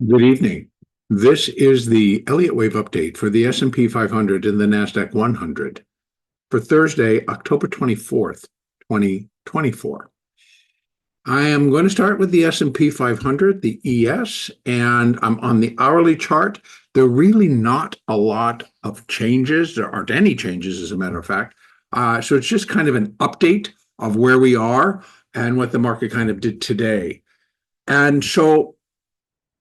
Good evening. This is the Elliott wave update for the S&P 500 and the NASDAQ 100 for Thursday, October 24th, 2024. I am going to start with the S&P 500, the ES, and I'm on the hourly chart. There are really not a lot of changes. There aren't any changes, as a matter of fact. So it's just kind of an update of where we are and what the market kind of did today. And so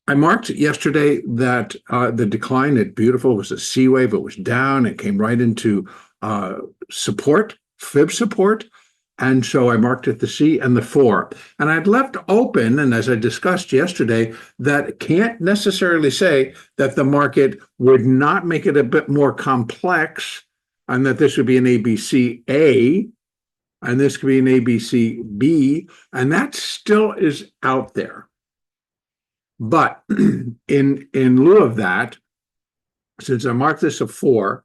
I marked yesterday that the decline at Beautiful was a C wave. It was down. It came right into support, fib support. And so I marked it the C and the 4. And I'd left open, and as I discussed yesterday, that can't necessarily say that the market would not make it a bit more complex and that this would be an ABC-A and this could be an ABC-B. And that still is out there. But in lieu of that, since I marked this a 4,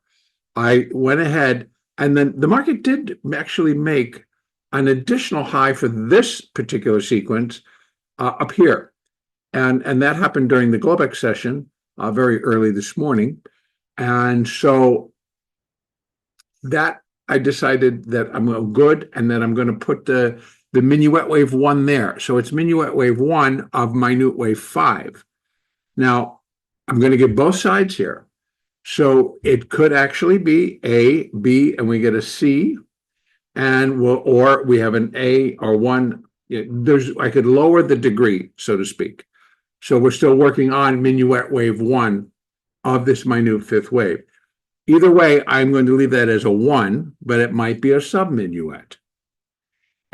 I went ahead and then the market did actually make an additional high for this particular sequence up here. And that happened during the Globex session very early this morning. And so that I decided that I'm good and that I'm going to put the minuet wave 1 there. So it's minuet wave 1 of minute wave 5. Now, I'm going to get both sides here. So it could actually be A, B, and we get a C, and or we have an A or 1. I could lower the degree, so to speak. So we're still working on minuet wave 1 of this minute fifth wave. Either way, I'm going to leave that as a 1, but it might be a sub-minuet.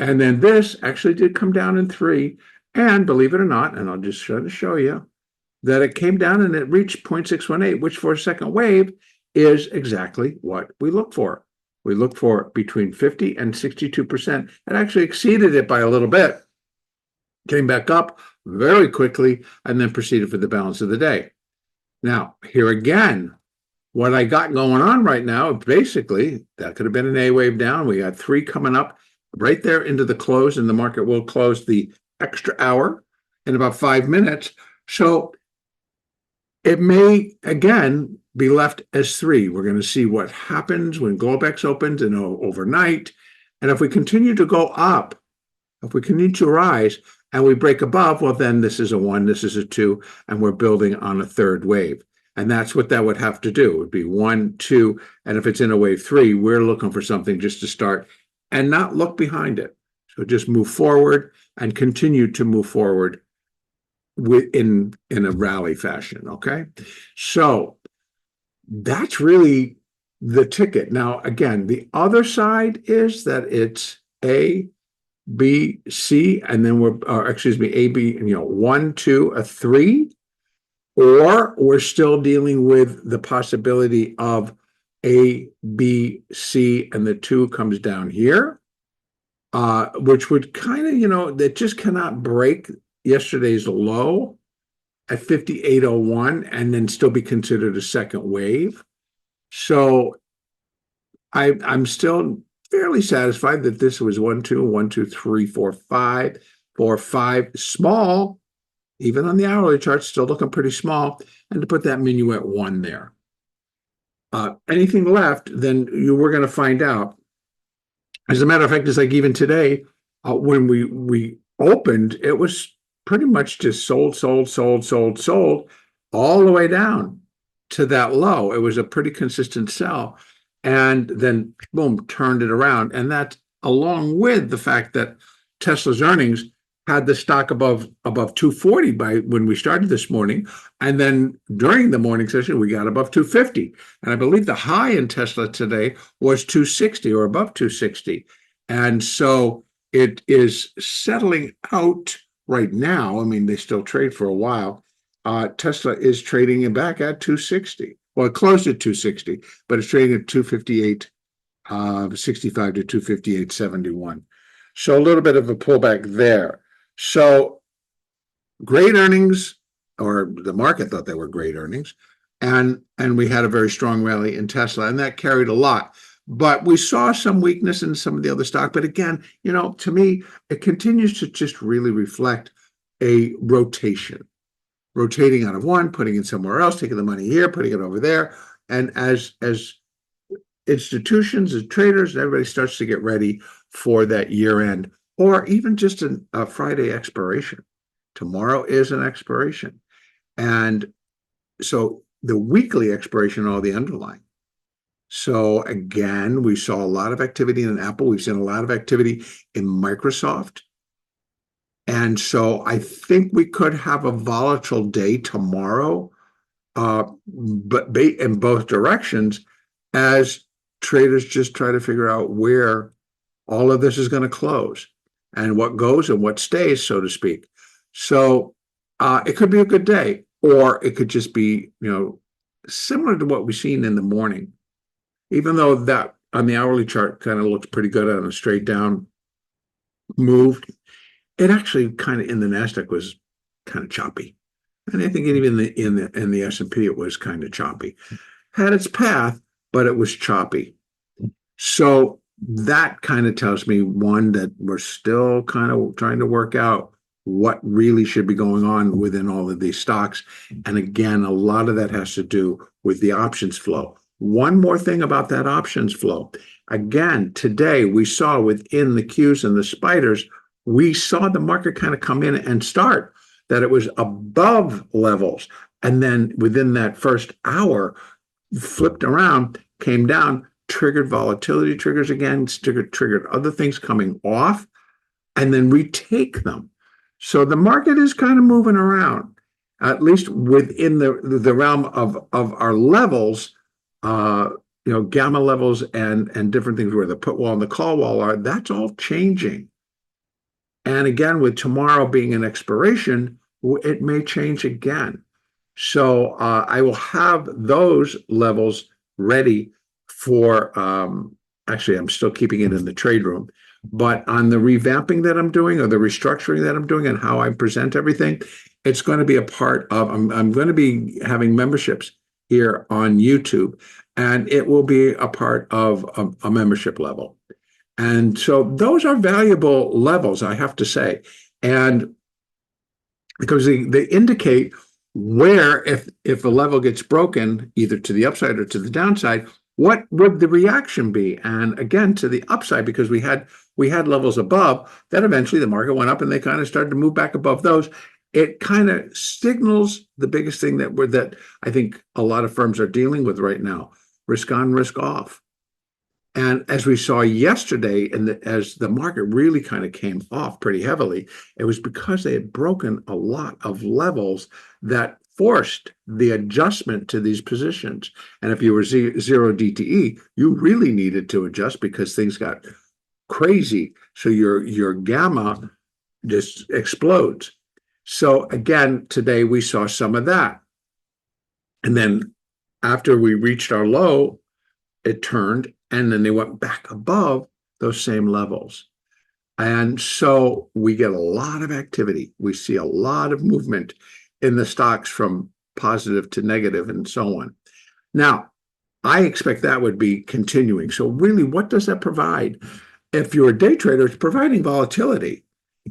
And then this actually did come down in 3. And believe it or not, and I'll just try to show you, that it came down and it reached 0.618, which for a second wave is exactly what we look for. We look for between 50 and 62%. It actually exceeded it by a little bit, came back up very quickly, and then proceeded for the balance of the day. Now, here again, what I got going on right now, basically, that could have been an A wave down. We got 3 coming up right there into the close, and the market will close the extra hour in about 5 minutes. So it may, again, be left as 3. We're going to see what happens when Globex opens and overnight. And if we continue to go up, if we continue to rise and we break above, well, then this is a 1, this is a 2, and we're building on a third wave. And that's what that would have to do. It would be 1, 2, and if it's in a wave 3, we're looking for something just to start and not look behind it. So just move forward and continue to move forward in a rally fashion, okay? So that's really the ticket. Now, again, the other side is that it's A, B, C, and then A, B, 1, 2, a 3, or we're still dealing with the possibility of A, B, C, and the 2 comes down here, which would kind of, that just cannot break yesterday's low at 58.01 and then still be considered a second wave. So I'm still fairly satisfied that this was 1, 2, 1, 2, 3, 4, 5, 4, 5, small, even on the hourly chart, still looking pretty small, and to put that minuet 1 there. Anything left, then we're going to find out. As a matter of fact, it's like even today, when we opened, it was pretty much just sold all the way down to that low. It was a pretty consistent sell, and then boom, turned it around. And that, along with the fact that Tesla's earnings had the stock above 240 by when we started this morning, and then during the morning session we got above 250, and I believe the high in Tesla today was 260 or above 260, and so it is settling out right now. I mean, they still trade for a while. Tesla is trading back at 260. Well, it closed at 260, but it's trading at 258 65 to 258.71. So a little bit of a pullback there. So great earnings, or the market thought they were great earnings, and we had a very strong rally in Tesla, and that carried a lot. But we saw some weakness in some of the other stock. But again, to me, it continues to just really reflect a rotation. rotating out of one, putting it somewhere else, taking the money here, putting it over there. And as institutions, as traders, everybody starts to get ready for that year end, or even just a Friday expiration. Tomorrow is an expiration. And so the weekly expiration, all the underlying. So again, we saw a lot of activity in Apple. We've seen a lot of activity in Microsoft. And so I think we could have a volatile day tomorrow, but in both directions, as traders just try to figure out where all of this is going to close and what goes and what stays, so to speak. So it could be a good day, or it could just be, similar to what we've seen in the morning, even though that on the hourly chart kind of looks pretty good on a straight down move. It actually kind of in the NASDAQ was kind of choppy. And I think even in the S&P, it was kind of choppy. Had its path, but it was choppy. So that kind of tells me, one, that we're still kind of trying to work out what really should be going on within all of these stocks. And again, a lot of that has to do with the options flow. One more thing about that options flow. Again, today we saw within the Qs and the spiders, we saw the market kind of come in and start that it was above levels. And then within that first hour, flipped around, came down, triggered volatility triggers again, triggered other things coming off, and then retake them. So the market is kind of moving around, at least within the realm of our levels, gamma levels and different things where the put wall and the call wall are. That's all changing. And again, with tomorrow being an expiration, it may change again. So I will have those levels ready for, actually, I'm still keeping it in the trade room, but on the revamping that I'm doing or the restructuring that I'm doing and how I present everything, it's going to be a part of, I'm going to be having memberships here on YouTube, and it will be a part of a membership level. And so those are valuable levels, I have to say. And because they indicate where, if a level gets broken, either to the upside or to the downside, what would the reaction be? And again, to the upside, because we had levels above, that eventually the market went up and they kind of started to move back above those. It kind of signals the biggest thing that I think a lot of firms are dealing with right now: risk on, risk off. And as we saw yesterday, as the market really kind of came off pretty heavily, it was because they had broken a lot of levels that forced the adjustment to these positions. And if you were zero DTE, you really needed to adjust because things got crazy. So your gamma just explodes. So again, today we saw some of that. And then after we reached our low, it turned, and then they went back above those same levels. And so we get a lot of activity. We see a lot of movement in the stocks from positive to negative and so on. Now, I expect that would be continuing. So really, what does that provide? If you're a day trader, it's providing volatility.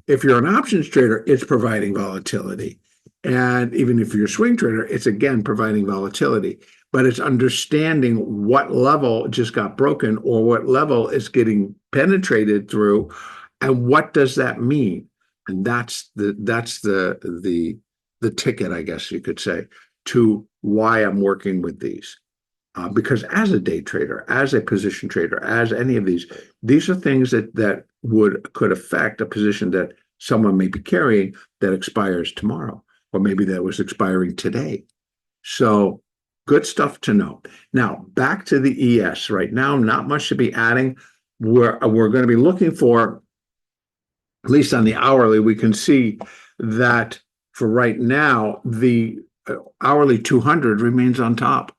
If you're an options trader, it's providing volatility. And even if you're a swing trader, it's again providing volatility. But it's understanding what level just got broken or what level is getting penetrated through, and what does that mean? And that's the ticket, I guess you could say, to why I'm working with these. Because as a day trader, as a position trader, as any of these are things that could affect a position that someone may be carrying that expires tomorrow, or maybe that was expiring today. So good stuff to know. Now, back to the ES. Right now, not much to be adding. We're going to be looking for, at least on the hourly, we can see that for right now, the hourly 200 remains on top.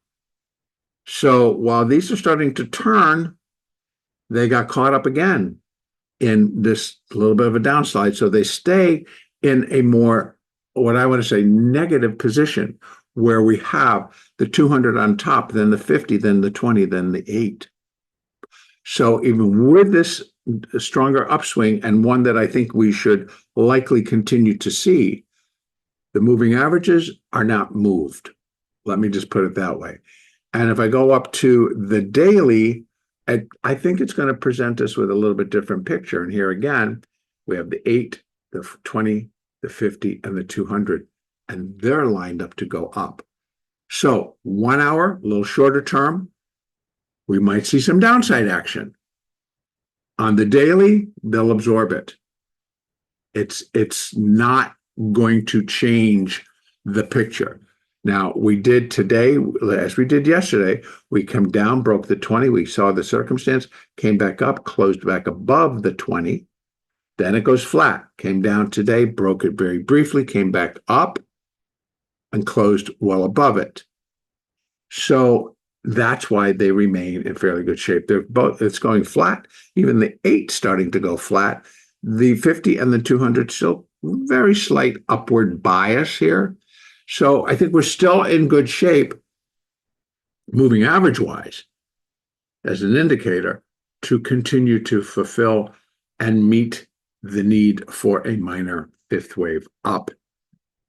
So while these are starting to turn, they got caught up again in this little bit of a downslide. So they stay in a more, what I want to say, negative position, where we have the 200 on top, then the 50, then the 20, then the 8. So even with this stronger upswing, and one that I think we should likely continue to see, The moving averages are not moved. Let me just put it that way. And if I go up to the daily, I think it's going to present us with a little bit different picture. And here again, we have the 8, the 20, the 50, and the 200, and they're lined up to go up. So 1 hour, a little shorter term, we might see some downside action. On the daily, they'll absorb it. It's not going to change the picture. Now, we did today, as we did yesterday, we come down, broke the 20, we saw the circumstance, came back up, closed back above the 20, then it goes flat, came down today, broke it very briefly, came back up, and closed well above it. So that's why they remain in fairly good shape. They're both, it's going flat, even the 8 starting to go flat. The 50 and the 200 still very slight upward bias here. So I think we're still in good shape, moving average wise, as an indicator, to continue to fulfill and meet the need for a minor fifth wave up,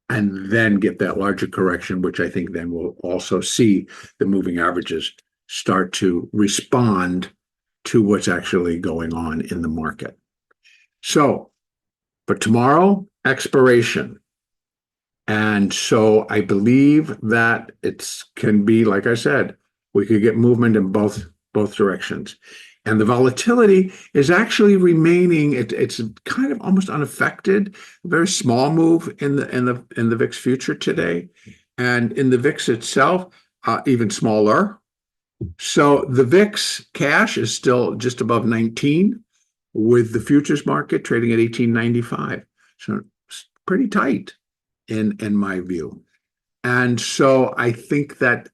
and then get that larger correction, which I think then we'll also see the moving averages start to respond to what's actually going on in the market. So for tomorrow, expiration. And so I believe that it can be, like I said, we could get movement in both directions. And the volatility is actually remaining, it's kind of almost unaffected, a very small move in the VIX future today. And in the VIX itself, even smaller. So the VIX cash is still just above 19, with the futures market trading at 1895. So it's pretty tight in my view. And so I think that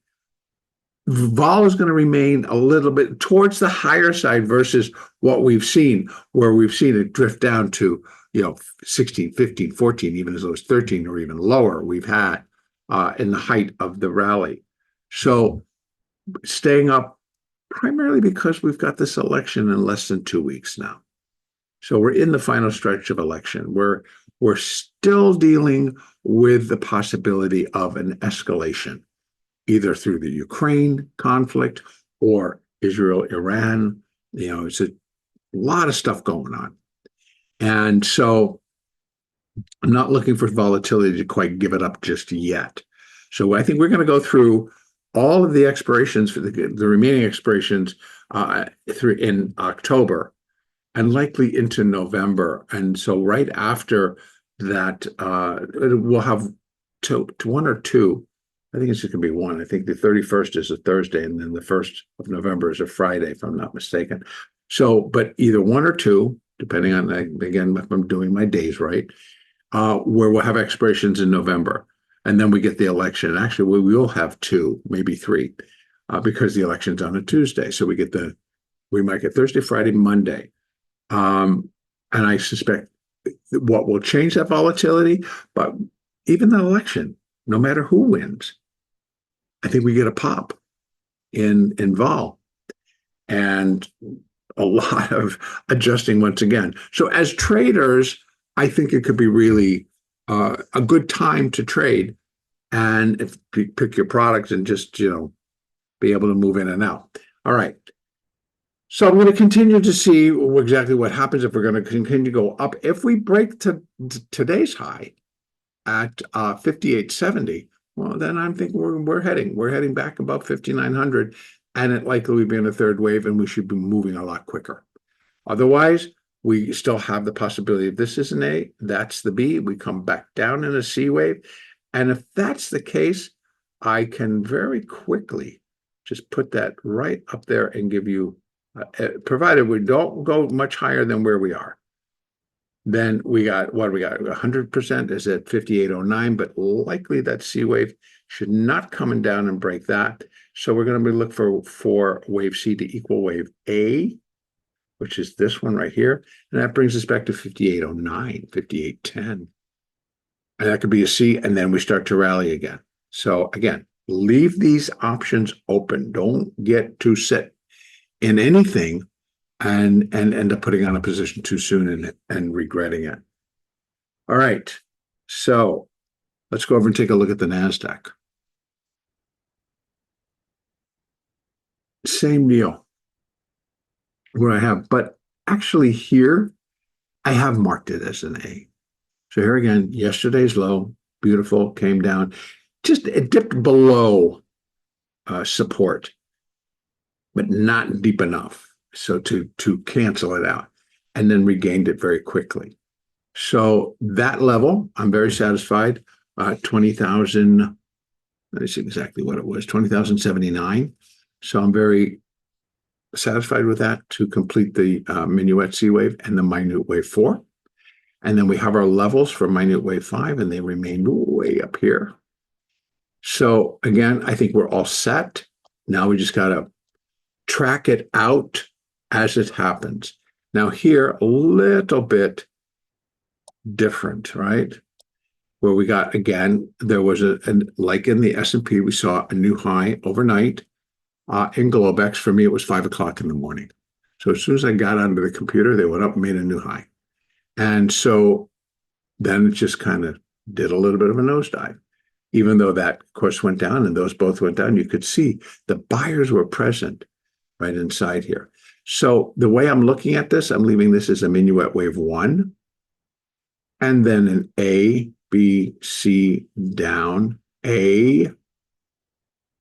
vol is going to remain a little bit towards the higher side versus what we've seen, where we've seen it drift down to, 16, 15, 14, even as low as 13 or even lower we've had in the height of the rally. So staying up primarily because we've got this election in less than 2 weeks now. So we're in the final stretch of election. We're still dealing with the possibility of an escalation, either through the Ukraine conflict or Israel, Iran. It's a lot of stuff going on. And so I'm not looking for volatility to quite give it up just yet. So I think we're going to go through all of the expirations for the remaining expirations in October and likely into November. And so right after that, we'll have to one or two. I think it's just going to be one. I think the 31st is a Thursday, and then the 1st of November is a Friday, if I'm not mistaken. So, but either one or two, depending on, again, if I'm doing my days right, where we'll have expirations in November. And then we get the election. Actually, we will have 2, maybe 3, because the election's on a Tuesday. So we might get Thursday, Friday, Monday. And I suspect what will change that volatility, but even the election, no matter who wins, I think we get a pop in vol and a lot of adjusting once again. So as traders, I think it could be really a good time to trade, and if you pick your products and just, be able to move in and out. All right. So I'm going to continue to see exactly what happens if we're going to continue to go up. If we break to today's high at 58.70, well, then I'm thinking we're heading back above 5,900, and it likely will be in a third wave, and we should be moving a lot quicker. Otherwise, we still have the possibility if this is an A, that's the B, we come back down in a C wave. And if that's the case, I can very quickly just put that right up there and give you, provided we don't go much higher than where we are. Then we got, what do we got? 100% is at 58.09, but likely that C wave should not come down and break that. So we're going to be looking for wave C to equal wave A, which is this one right here. And that brings us back to 58.09, 58.10. And that could be a C, and then we start to rally again. So again, leave these options open. Don't get too set in anything and end up putting on a position too soon and regretting it. All right. So Let's go over and take a look at the NASDAQ. Same deal where I have, but actually here I have marked it as an A. So here again, yesterday's low, beautiful, came down, just it dipped below support, but not deep enough. So to cancel it out, and then regained it very quickly. So that level, I'm very satisfied. 20,000, let me see exactly what it was, 20,079. So I'm very satisfied with that to complete the minuet C wave and the minute wave 4. And then we have our levels for minute wave 5, and they remain way up here. So again, I think we're all set. Now we just got to track it out as it happens. Now here, a little bit different, right? Where we got, again, there was like in the S&P, we saw a new high overnight. In Globex, for me, it was 5 o'clock in the morning. So as soon as I got onto the computer, they went up and made a new high. And so then it just kind of did a little bit of a nosedive. Even though that, of course, went down and those both went down, you could see the buyers were present right inside here. So the way I'm looking at this, I'm leaving this as a minuet wave 1, and then an A, B, C, down, A,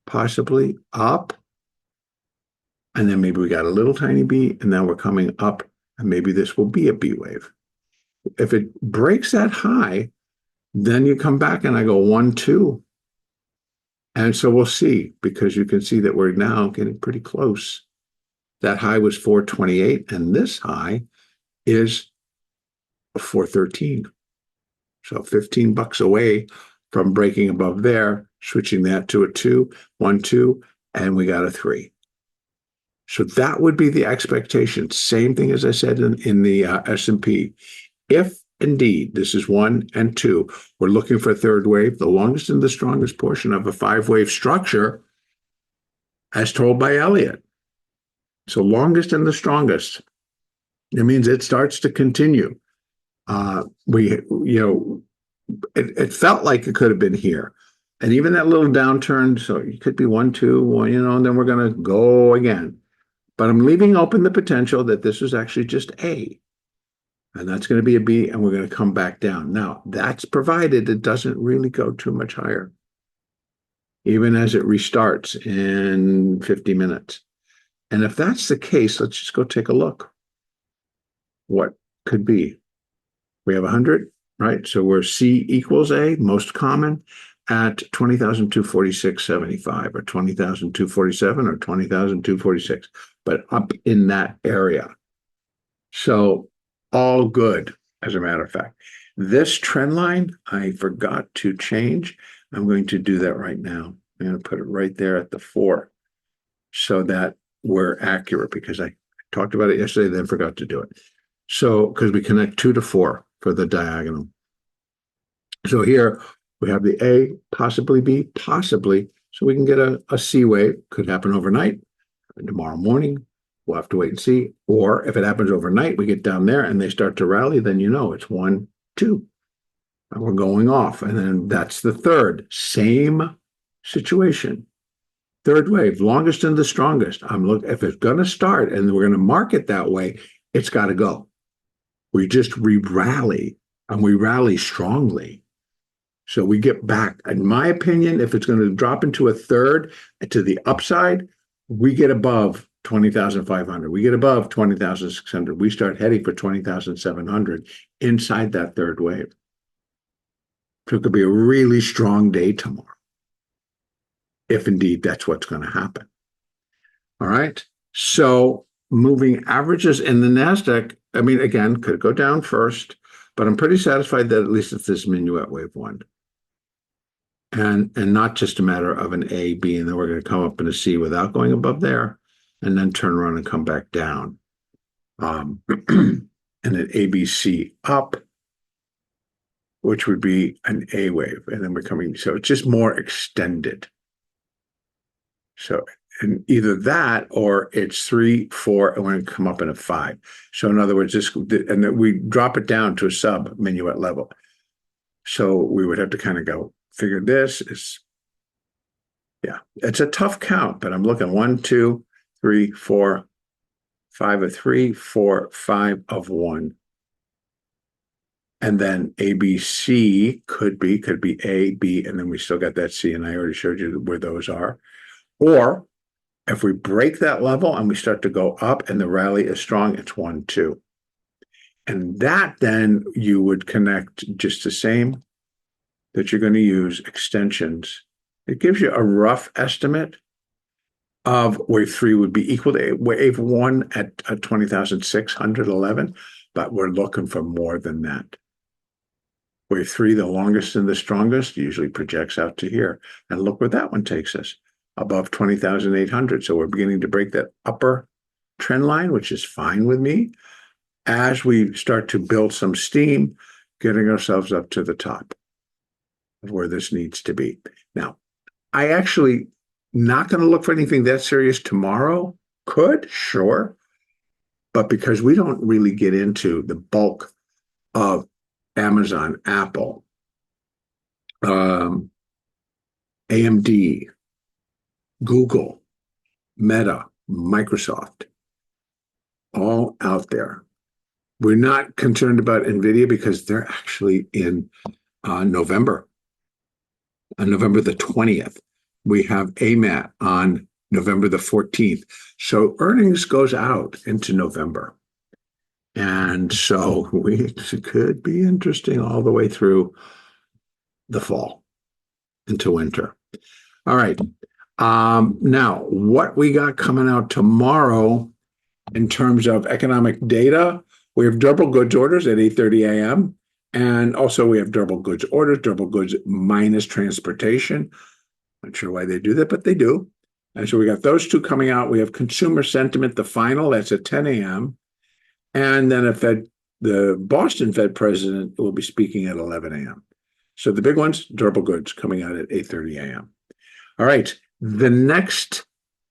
possibly up, and then maybe we got a little tiny B, and now we're coming up, and maybe this will be a B wave. If it breaks that high, then you come back and I go 1, 2. And so we'll see, because you can see that we're now getting pretty close. That high was 428, and this high is 413. So $15 away from breaking above there, switching that to a 2, 1, 2, and we got a 3. So that would be the expectation. Same thing as I said in the S&P. If indeed this is 1 and 2, we're looking for a third wave, the longest and the strongest portion of a 5-wave structure, as told by Elliott. So longest and the strongest. It means it starts to continue. It felt like it could have been here. And even that little downturn, so it could be 1, 2, 1, and then we're going to go again. But I'm leaving open the potential that this is actually just A. And that's going to be a B, and we're going to come back down. Now, that's provided it doesn't really go too much higher, even as it restarts in 50 minutes. And if that's the case, let's just go take a look. What could be? We have 100, right? So we're C equals A, most common, at 20,246.75 or 20,247 or 20,246, but up in that area. So all good, as a matter of fact. This trend line, I forgot to change. I'm going to do that right now. I'm going to put it right there at the 4 so that we're accurate, because I talked about it yesterday, then forgot to do it. So, because we connect 2 to 4 for the diagonal. So here we have the A, possibly B, possibly. So we can get a C wave. Could happen overnight, tomorrow morning. We'll have to wait and see. Or if it happens overnight, we get down there and they start to rally, then you know it's 1, 2. And we're going off. And then that's the third. Same situation. Third wave, longest and the strongest. I'm looking, if it's going to start and we're going to mark it that way, it's got to go. We just re-rally, and we rally strongly. So we get back. In my opinion, if it's going to drop into a third to the upside, we get above 20,500. We get above 20,600. We start heading for 20,700 inside that third wave. So it could be a really strong day tomorrow, if indeed that's what's going to happen. All right. So moving averages in the NASDAQ, I mean, again, could go down first, but I'm pretty satisfied that at least it's this minuet wave 1. And not just a matter of an A, B, and then we're going to come up in a C without going above there, and then turn around and come back down. And an ABC up, which would be an A wave, and then we're coming, so it's just more extended. So, and either that or it's 3, 4, and we're going to come up in a 5. So in other words, and then we drop it down to a sub minuet level. So we would have to kind of go figured this is, yeah, it's a tough count, but I'm looking 1, 2, 3, 4, 5 of 3, 4, 5 of 1. And then ABC could be A, B, and then we still got that C, and I already showed you where those are. Or if we break that level and we start to go up and the rally is strong, it's 1, 2. And that then you would connect just the same that you're going to use extensions. It gives you a rough estimate of wave 3 would be equal to wave 1 at 20,611, but we're looking for more than that. Wave 3, the longest and the strongest, usually projects out to here. And look where that one takes us, above 20,800. So we're beginning to break that upper trend line, which is fine with me, as we start to build some steam, getting ourselves up to the top of where this needs to be. Now, I actually not going to look for anything that serious tomorrow. Could, sure. But because we don't really get into the bulk of Amazon, Apple, AMD, Google, Meta, Microsoft, all out there. We're not concerned about NVIDIA because they're actually in November. On November the 20th. We have AMAT on November the 14th. So earnings goes out into November. And so it could be interesting all the way through the fall into winter. All right. Now, what we got coming out tomorrow in terms of economic data, we have durable goods orders at 8:30 a.m. And also we have durable goods orders, durable goods minus transportation. Not sure why they do that, but they do. And so we got those two coming out. We have consumer sentiment, the final, that's at 10 a.m. And then the Boston Fed president will be speaking at 11 a.m. So the big ones, durable goods, coming out at 8:30 a.m. All right. The next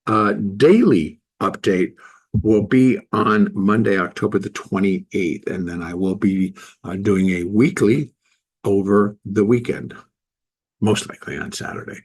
daily update will be on Monday, October the 28th. And then I will be doing a weekly over the weekend, most likely on Saturday.